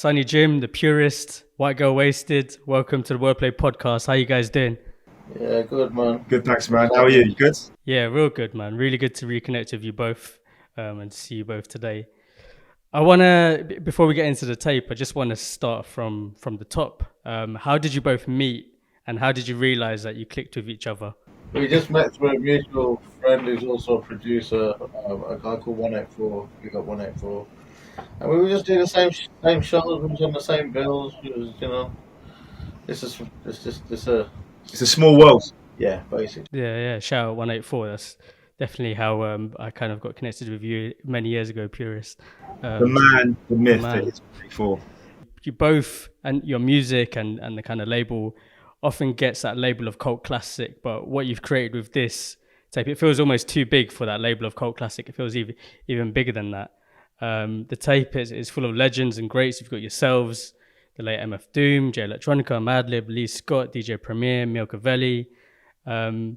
Sonnyjim, the Purist, White Girl Wasted. Welcome to the Wordplay podcast. How you guys doing? Yeah, good, man. Good, thanks, man. How are you? You good? Yeah, real good, man. Really good to reconnect with you both and see you both today. Before we get into the tape, I just want to start from the top. How did you both meet and how did you realize that you clicked with each other? We just met through a mutual friend who's also a producer, a guy called 184. We got 184. And we were just doing the same shows, we was on the same bills. It was, It's a small world. yeah, basically. Yeah. Shout out 184. That's definitely how I kind of got connected with you many years ago, Purist. The man, the myth man. that it's before. You both and your music and the kind of label often gets that label of cult classic, but what you've created with this tape, it feels almost too big for that label of cult classic. It feels even bigger than that. The tape is full of legends and greats. You've got yourselves, the late MF Doom, J Electronica, Madlib, Lee Scott, DJ Premier, Milcavelli. And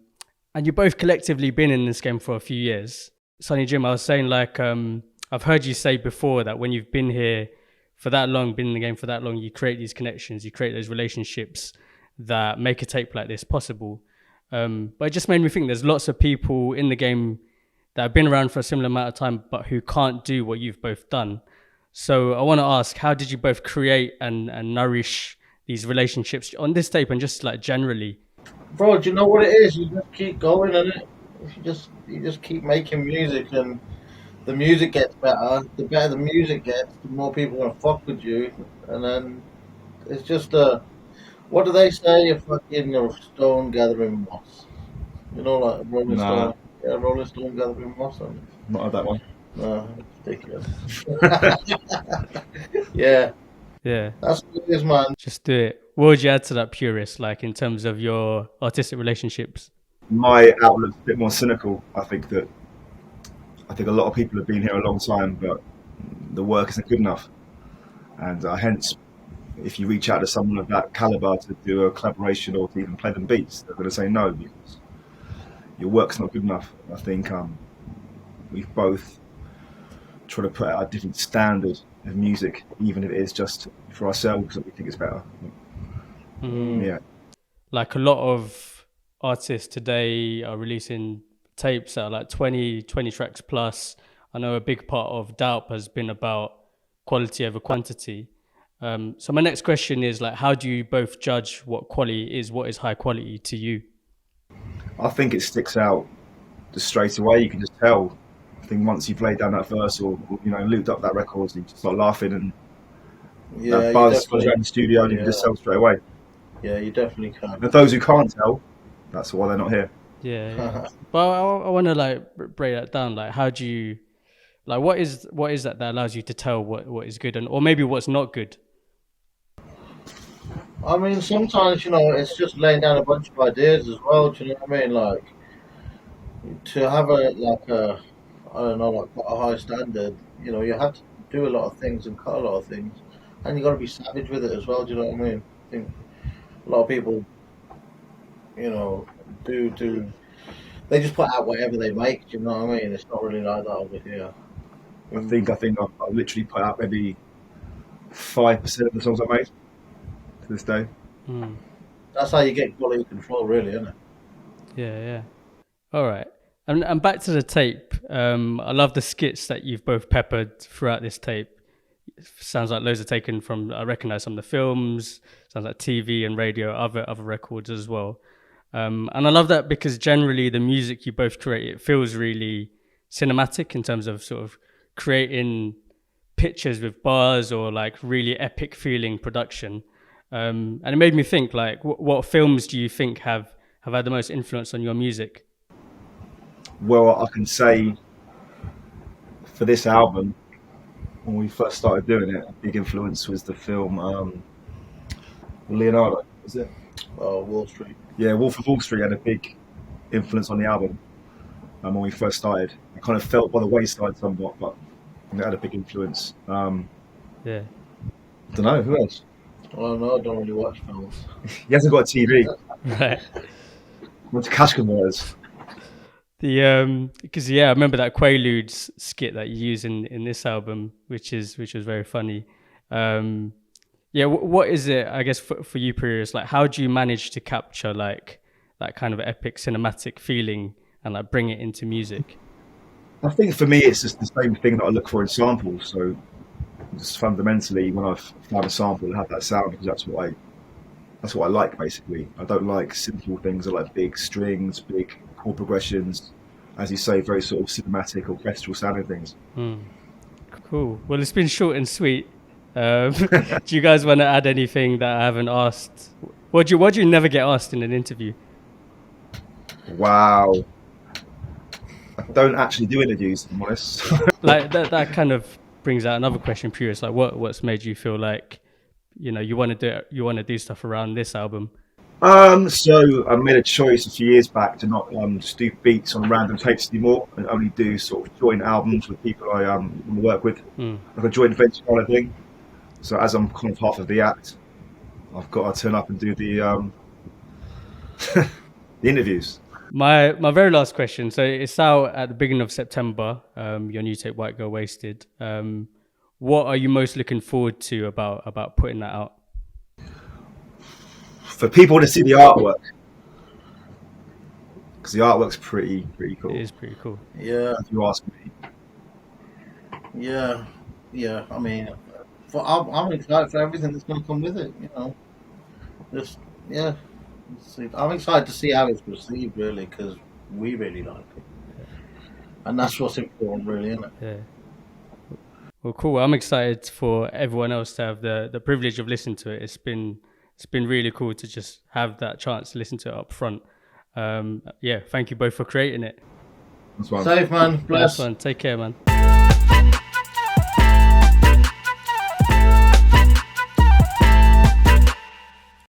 you've both collectively been in this game for a few years. Sonnyjim, I was saying I've heard you say before that when you've been here for that long, been in the game for that long, you create these connections, you create those relationships that make a tape like this possible. But it just made me think there's lots of people in the game that have been around for a similar amount of time, but who can't do what you've both done. So I want to ask, how did you both create and nourish these relationships on this tape and just like generally? Bro, do you know what it is? You just keep going, innit? You just keep making music, and the music gets better. The better the music gets, the more people want to fuck with you. And then it's just what do they say? A fucking stone gathering moss. You know, like Rolling Stone. Yeah, Rolling Stone gathering moss. Not had that one. No, ridiculous. Yeah. That's what it is, man. Just do it. What would you add to that, Purist, like in terms of your artistic relationships? My outlook's a bit more cynical. I think a lot of people have been here a long time, but the work isn't good enough. And hence, if you reach out to someone of that caliber to do a collaboration or to even play them beats, they're going to say no because your work's not good enough. I think we've both tried to put out a different standard of music, even if it is just for ourselves that we think it's better. Yeah. Like a lot of artists today are releasing tapes that are like 20 tracks plus. I know a big part of Doubt has been about quality over quantity. So my next question is like, how do you both judge what quality is, what is high quality to you? I think it sticks out just straight away. You can just tell. I think once you've laid down that verse or looped up that record, you just start laughing and that buzz goes around the studio and you can just tell straight away. Yeah, you definitely can. And those who can't tell, that's why they're not here. Yeah. But I want to like break that down. Like, how do you, like, what is that allows you to tell what is good or maybe what's not good? I mean, sometimes, it's just laying down a bunch of ideas as well, do you know what I mean? Like, to have quite a high standard, you have to do a lot of things and cut a lot of things. And you got to be savage with it as well, do you know what I mean? I think a lot of people, do they just put out whatever they make, do you know what I mean? It's not really like that over here. I think I've literally put out maybe 5% of the songs I made to this day. That's how you get quality control, really, isn't it? Yeah. All right. And back to the tape. I love the skits that you've both peppered throughout this tape. It sounds like loads are taken from, I recognize some of the films, sounds like TV and radio, other records as well. And I love that because generally the music you both create, it feels really cinematic in terms of sort of creating pictures with bars or like really epic feeling production. And it made me think like, what films do you think have had the most influence on your music? Well, I can say for this album, when we first started doing it, a big influence was the film Leonardo, was it? Oh, Wall Street. Yeah, Wolf of Wall Street had a big influence on the album when we first started. It kind of felt by the wayside somewhat, but it had a big influence. Yeah. I don't know, who else? Oh, no, I don't really watch films. He hasn't got a TV. Right. What's cash converters? Because I remember that Quaaludes skit that you use in this album, which was very funny. Yeah, what is it, I guess, for you, Purist? Like, how do you manage to capture like that kind of epic cinematic feeling and like bring it into music? I think for me, it's just the same thing that I look for in samples. So just fundamentally, when I find a sample, I have that sound because that's what I like basically. I don't like simple things. I like big strings, big chord progressions, as you say, very sort of cinematic, orchestral sounding things. Cool. Well, it's been short and sweet. Do you guys want to add anything that I haven't asked? What do you never get asked in an interview? Wow. I don't actually do interviews, if I'm honest. Like that kind of brings out another question, Purist. Like, what's made you feel like, you want to do stuff around this album? So I made a choice a few years back to not just do beats on random tapes anymore, and only do sort of joint albums with people I work with, like a joint venture kind of thing. So as I'm kind of half of the act, I've got to turn up and do the the interviews. My very last question. So it's out at the beginning of September. Your new tape, White Girl Wasted. What are you most looking forward to about putting that out? For people to see the artwork, because the artwork's pretty cool. It is pretty cool. Yeah, If you ask me. yeah. I mean, I'm excited for everything that's going to come with it. Just yeah. I'm excited to see how it's received, really, because we really like it, and that's what's important, really, isn't it? Yeah. Well, cool. I'm excited for everyone else to have the privilege of listening to it. It's been really cool to just have that chance to listen to it up front. Yeah, thank you both for creating it. That's one. Safe, man. Bless. Nice one. Take care, man.